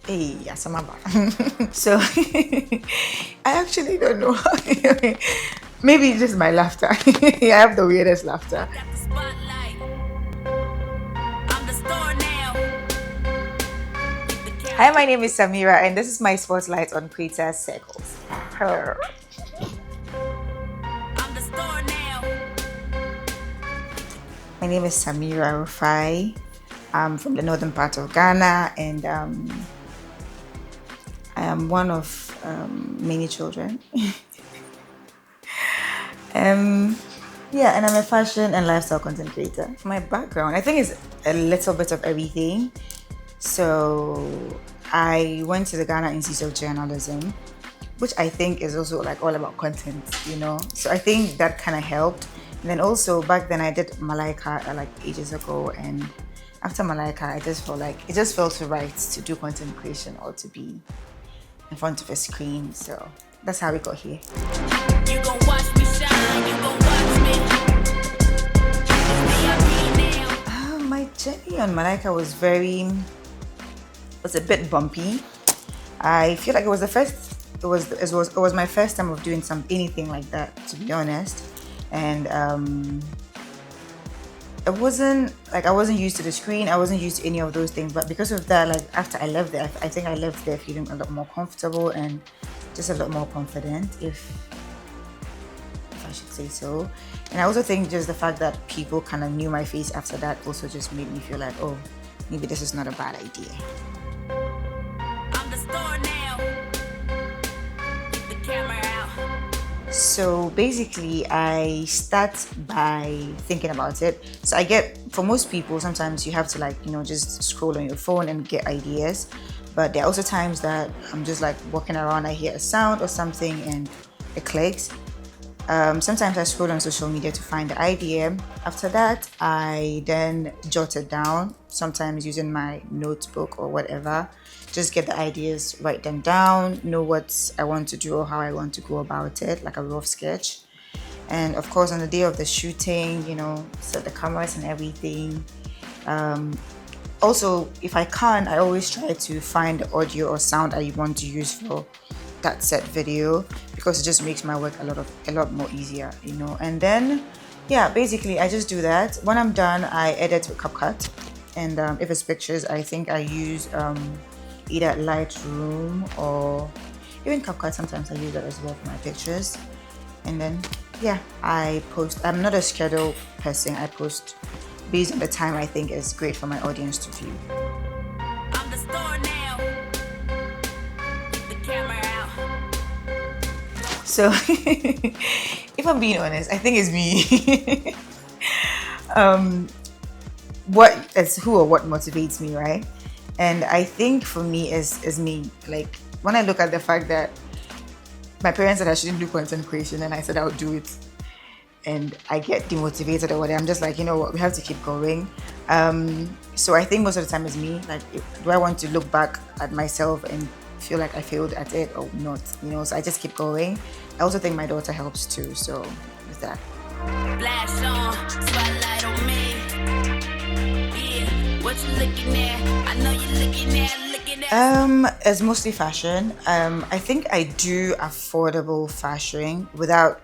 Hey, Yasamaba. So I actually don't know. Maybe it's just my laughter. I have the weirdest laughter. Got the spotlight. I'm the star now. The Hi, camera. my name is Samira, and this is my spotlight on Creator Circles. Hello. I'm the star now. My name is Samira Rufai. I'm from the northern part of Ghana, and I am one of many children. um, yeah, and I'm a fashion and lifestyle content creator. My background, I think, is a little bit of everything. So I went to the Ghana Institute of Journalism, which I think is also like all about content, you know. So I think that kind of helped. And then also back then I did Malaika like ages ago, and after Malaika I just felt like it just felt right to do content creation or to be in front of a screen. So that's how we got here. You gon' watch me shine. You gon' watch me. VIP now. My journey on Malaika was a bit bumpy. I feel like it was the first. It was my first time of doing anything like that, to be honest, and it wasn't like I wasn't used to the screen. I wasn't used to any of those things. But because of that, like after I left there, I think I left there feeling a lot more comfortable and just a lot more confident, if I should say so. And I also think just the fact that people kind of knew my face after that also just made me feel like, oh, maybe this is not a bad idea. I'm the star now. The camera out. So basically, I start by thinking about it. So I get, for most people, sometimes you have to like, just scroll on your phone and get ideas. But there are also times that I'm just like walking around, I hear a sound or something and it clicks. Sometimes I scroll on social media to find the idea. After that, I then jot it down, sometimes using my notebook or whatever. Just get the ideas, write them down, know what I want to do or how I want to go about it, like a rough sketch. And of course, on the day of the shooting, set the cameras and everything. Also, if I can, I always try to find the audio or sound I want to use for that set video, because it just makes my work a lot more easier, And then, yeah, basically I just do that. When I'm done, I edit with CapCut, and if it's pictures, I think I use either Lightroom or even CapCut. Sometimes I use that as well for my pictures. And then, yeah, I post. I'm not a schedule person. I post based on the time I think is great for my audience to view. I'm the star now. The camera out. So, if I'm being honest, I think it's me. What motivates me, right? And I think for me is me. Like when I look at the fact that my parents said I shouldn't do content creation, and I said I would do it, and I get demotivated or whatever, I'm just like, you know what, we have to keep going. So I think most of the time it's me. Like, do I want to look back at myself and feel like I failed at it or not? So I just keep going. I also think my daughter helps too. So with that. Flash on. Spotlight on me. Yeah. What you looking at? I know you looking at. It's mostly fashion. I think I do affordable fashion without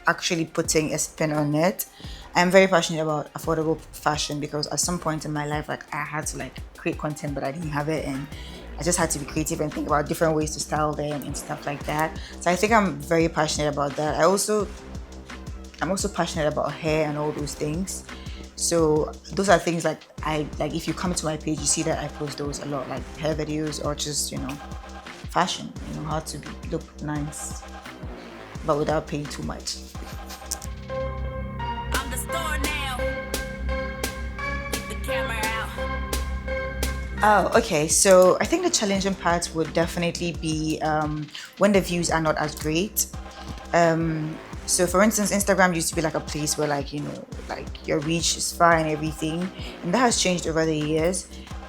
actually putting a spin on it. I'm very passionate about affordable fashion because at some point in my life, like I had to like create content, but I didn't have it, and I just had to be creative and think about different ways to style them and stuff like that. So I think I'm very passionate about that. I'm also passionate about hair and all those things. So those are things like if you come to my page, you see that I post those a lot, like hair videos or just fashion, how to look nice but without paying too much. I'm the star now. The camera out. Oh, okay. So I think the challenging part would definitely be when the views are not as great. So for instance, Instagram used to be like a place where like your reach is far and everything, and that has changed over the years.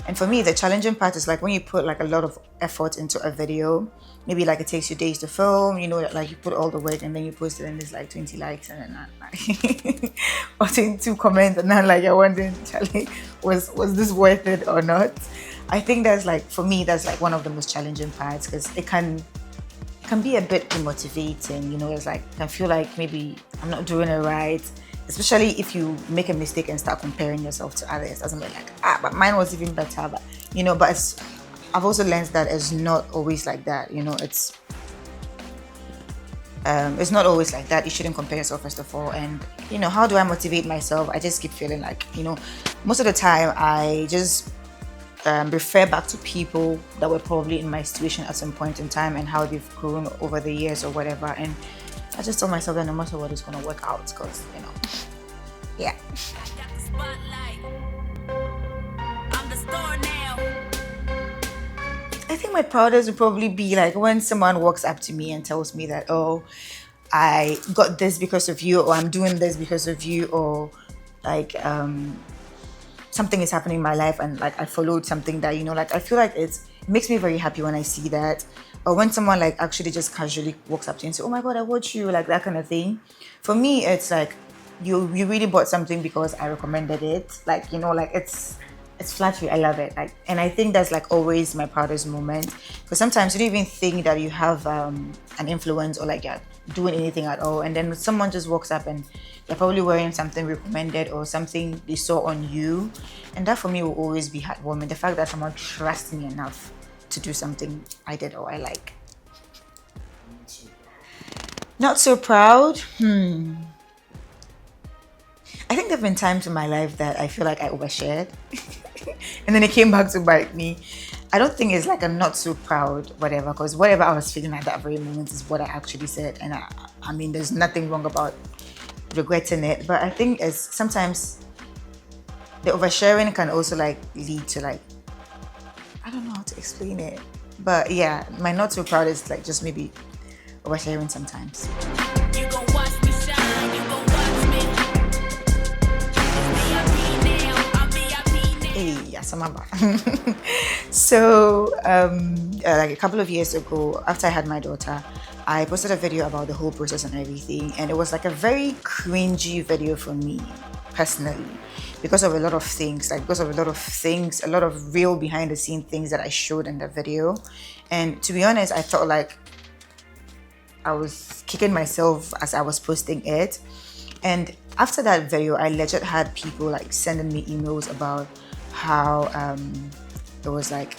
And for me, the challenging part is like when you put like a lot of effort into a video, maybe like it takes you days to film, like you put all the work and then you post it and there's like 20 likes and then like or 22 comments, and then like you're wondering, Charlie, was this worth it or not? I think that's like, for me, that's like one of the most challenging parts, because it can be a bit demotivating, it's like, I feel like maybe I'm not doing it right, especially if you make a mistake and start comparing yourself to others. Doesn't be like, but mine was even better, but I've also learned that it's not always like that. It's not always like that. You shouldn't compare yourself, first of all. And how do I motivate myself? I just keep feeling like, most of the time I just refer back to people that were probably in my situation at some point in time, and how they've grown over the years or whatever. And I just tell myself that no matter what, it's going to work out, because yeah. Got the spotlight. I'm the star now. I think my proudest would probably be like when someone walks up to me and tells me that, oh, I got this because of you, or I'm doing this because of you, or like something is happening in my life, and like I followed something that, like, I feel like it makes me very happy when I see that. Or when someone like actually just casually walks up to you and say, oh my God, I watch you, like that kind of thing. For me, it's like you really bought something because I recommended it. Like, like it's flattery. I love it. Like, and I think that's like always my proudest moment, because sometimes you don't even think that you have an influence, or like you're doing anything at all, and then someone just walks up and they're probably wearing something recommended or something they saw on you, and that for me will always be heartwarming. The fact that someone trusts me enough to do something I did or I like. Not so proud. I think there have been times in my life that I feel like I overshared and then it came back to bite me. I don't think it's like a not so proud whatever, because whatever I was feeling at that very moment is what I actually said. And I mean, there's nothing wrong about regretting it. But I think it's sometimes the oversharing can also like lead to like, I don't know how to explain it. But yeah, my not so proud is like just maybe oversharing sometimes. You gon' watch me shine, you gon' watch me. VIP now, I'm VIP now. Hey, Yasamaba. So, like a couple of years ago, after I had my daughter, I posted a video about the whole process and everything, and it was like a very cringy video for me personally, because of a lot of things, a lot of real behind the scene things that I showed in the video. And to be honest, I felt like I was kicking myself as I was posting it. And after that video, I legit had people like sending me emails about how it was like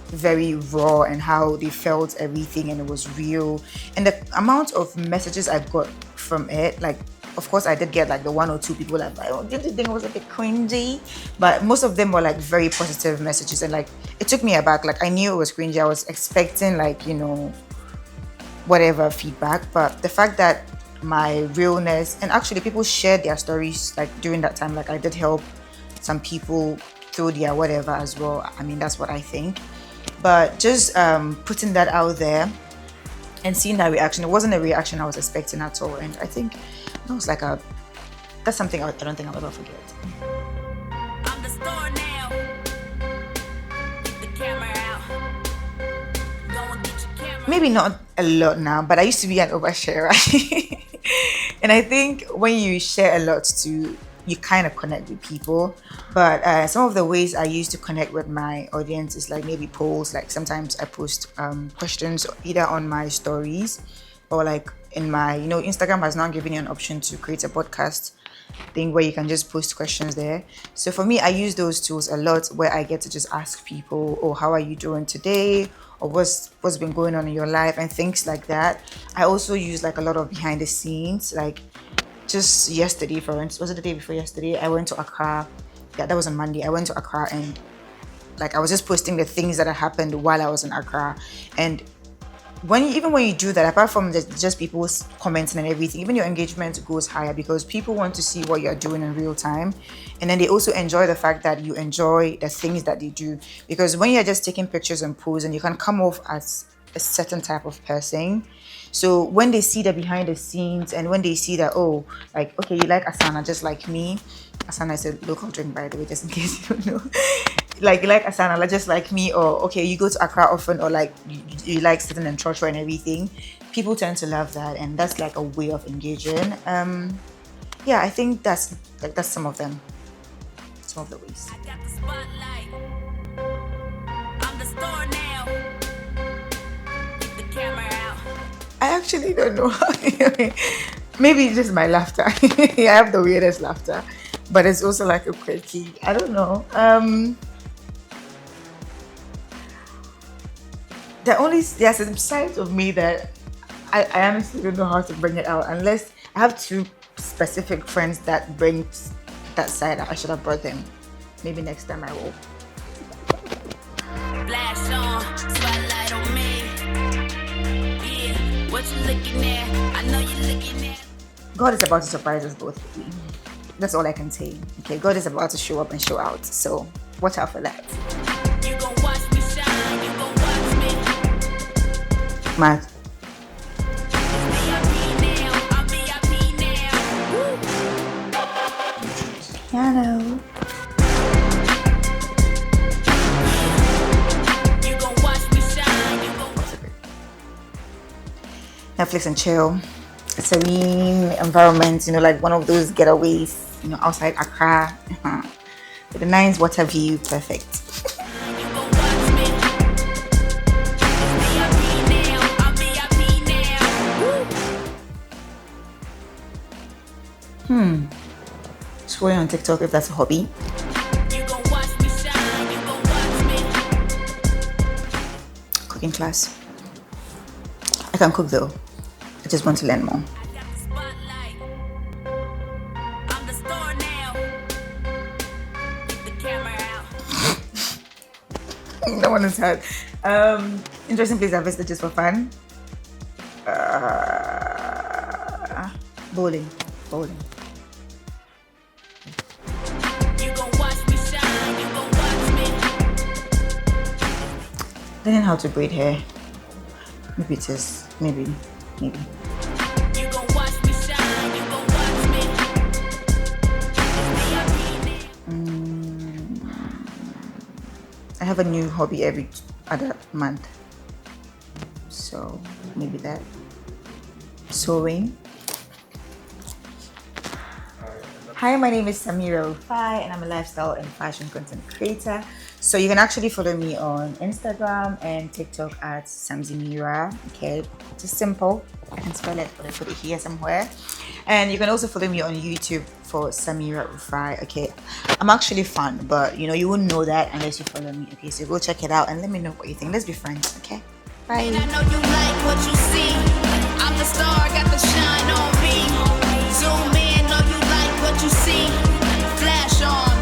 very raw, and how they felt everything and it was real. And the amount of messages I got from it, like, of course I did get like the one or two people like, oh, did you think it was a bit cringy? But most of them were like very positive messages, and like it took me aback. Like, I knew it was cringy. I was expecting like, whatever feedback, but the fact that my realness, and actually people shared their stories like during that time, like I did help some people through their whatever as well. I mean, that's what I think. But just putting that out there and seeing that reaction, it wasn't a reaction I was expecting at all. And I think that was like that's something I don't think I'll ever forget. I'm the star now. Get the camera out. Go and get your camera. Maybe not a lot now, but I used to be an oversharer. And I think when you share a lot too, you kind of connect with people. But some of the ways I used to connect with my audience is like maybe polls. Like sometimes I post questions either on my stories or like in my, Instagram has now given you an option to create a podcast thing where you can just post questions there. So for me, I use those tools a lot, where I get to just ask people, oh, how are you doing today? Or what's been going on in your life, and things like that. I also use like a lot of behind the scenes, like just yesterday, for instance, was it the day before yesterday? I went to Accra. Yeah, that was on Monday. I went to Accra, and like I was just posting the things that had happened while I was in Accra. And when you do that, apart from just people's commenting and everything, even your engagement goes higher, because people want to see what you're doing in real time. And then they also enjoy the fact that you enjoy the things that they do. Because when you're just taking pictures and posing, you can come off as a certain type of person. So when they see the behind the scenes, and when they see that, oh, like, okay, you like Asana just like me. Asana is a local drink, by the way, just in case you don't know. Like, you like Asana just like me, or okay, you go to Accra often, or like you like sitting in church and everything. People tend to love that, and that's like a way of engaging. Yeah, I think that's some of them, some of the ways. I got the spotlight. actually don't know. Maybe it's just my laughter. I have the weirdest laughter, but it's also like a quirky. I don't know. There's some sides of me that I honestly don't know how to bring it out unless I have two specific friends that bring that side out. I should have brought them. Maybe next time I will. Flash on, spotlight on me. Yeah, what you looking at? I know you looking at. God is about to surprise us both. That's all I can say. Okay, God is about to show up and show out. So watch out for that. You gon' watch me shine, you gon' watch me. Matt. VIP now, I'm VIP now. Woo. Hello. You gon' watch me shine, you gon' Netflix and chill. A serene environment, like one of those getaways, outside Accra. With a nice water view, perfect. You gon' watch me. VIP now, I'm VIP now. Woo. Scrolling on TikTok if that's a hobby. You gon' watch me shine, you gon' watch me. Cooking class. I can cook though. I just want to learn more. I got the spotlight. I'm the star now. Get the camera out. No one has heard. Interesting place I visited just for fun. Bowling. You gon' watch me shine, you gon' watch me. Learning how to braid hair. Maybe it is. Maybe. You gon' watch me shine, you gon' watch me. I have a new hobby every other month. So maybe that. Sewing. Hi, my name is Samira and I'm a lifestyle and fashion content creator. So you can actually follow me on Instagram and TikTok at Samzy Mira. Okay, just simple. I can spell it, but I put it here somewhere. And you can also follow me on YouTube for Samira Rufai. Okay, I'm actually fun, but you wouldn't know that unless you follow me. Okay, so go check it out and let me know what you think. Let's be friends. Okay, bye. And I know you like what you see. I'm the star, got the shine on me. Zoom in, know you like what you see. Flash on.